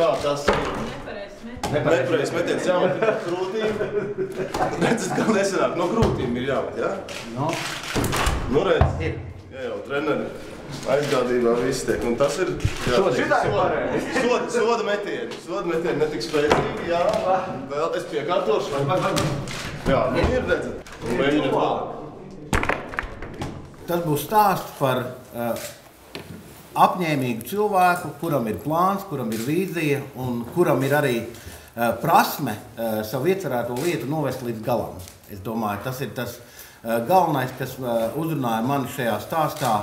Kā tas ir? Nepareizs metiens jāmet no krūtīm. Redzat, kā nesanāk. No krūtīm ir jāmet, jā? Nu redz. Jā jau, treneri. Aizgādībā viss tiek. Un tas ir... Šitā ir pareizi. Soda metieni. Soda metieni netik spēcīgi, jā. Vēl es piekārtošu. Jā, nu ir redzat. Un mēģiniet vēl. Tas būs stāsts par apņēmīgu cilvēku, kuram ir plāns, kuram ir vīzija un kuram ir arī prasme savu iecerēto lietu novest līdz galam. Es domāju, tas ir tas galvenais, kas uzrunāja mani šajā stāstā,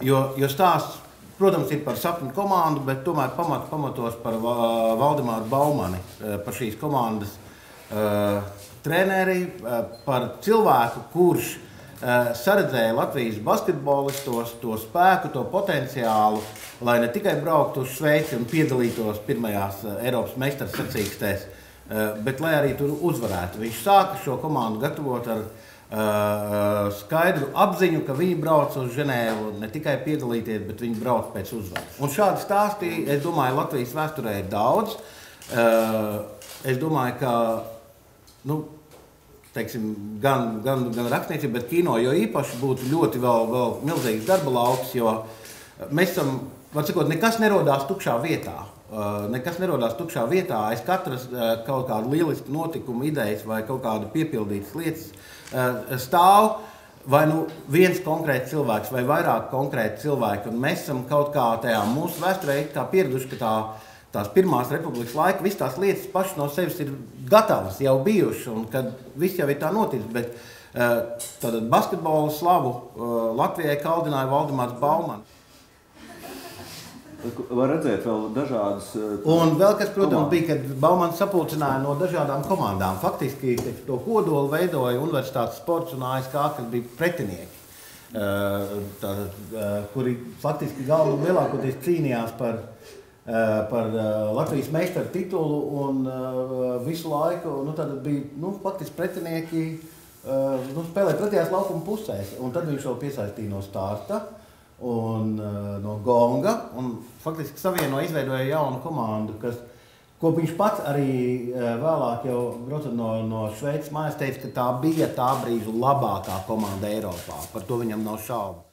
jo stāsts, protams, ir par sapņu komandu, bet tomēr pamatos par Valdemāru Baumani, par šīs komandas treneri, par cilvēku, kurš saredzēja Latvijas basketbolistos to spēku, to potenciālu, lai ne tikai brauktu uz Šveici un piedalītos pirmajās Eiropas meistaru sacīkstēs, bet lai arī tur uzvarētu. Viņš sāka šo komandu gatavot ar skaidru apziņu, ka viņi brauc uz Ženēvu ne tikai piedalīties, bet viņi brauc pēc uzvaras. Un šādi stāstī, es domāju, Latvijas vēsturē ir daudz. Es domāju, ka teiksim, gan rakstniecība, bet kino, jo īpaši būtu ļoti vēl milzīgs darba lauks, jo mēs esam, var sakot, nekas nerodās tukšā vietā. Nekas nerodās tukšā vietā. Aiz katras kaut kāda lieliska notikuma idejas vai kaut kāda piepildītas lietas stāv vai nu viens konkrēts cilvēks vai vairāk konkrēti cilvēki. Un mēs esam kaut kā tajā mūsu vēsturē kā pieraduši, ka tās pirmās republikas laika, visas tās lietas pašas no sevis ir gatavas, jau bijušas, un kad viss jau ir tā noticis, bet tad basketbolu slavu Latvijai kaldināja Valdemārs Baumans. Var redzēt vēl dažādas Un vēl kas, protams, bija, kad Baumans sapulcināja no dažādām komandām. Faktiski to kodolu veidoja Universitātes sports un ASK, kas bija pretinieki, kuri faktiski galvu lielākoties cīnījās par Latvijas meistaru titulu un visu laiku tad bija faktiski pretinieki spēlē pretējās laukuma pusēs. Un tad viņš vēl piesaistīja no starta un no gonga un faktiski savienoja, izveidoja jaunu komandu, ko viņš pats arī vēlāk jau braucot no Šveices mājās teica, ka tā bija tā brīža labākā komanda Eiropā. Par to viņam nav šaubu.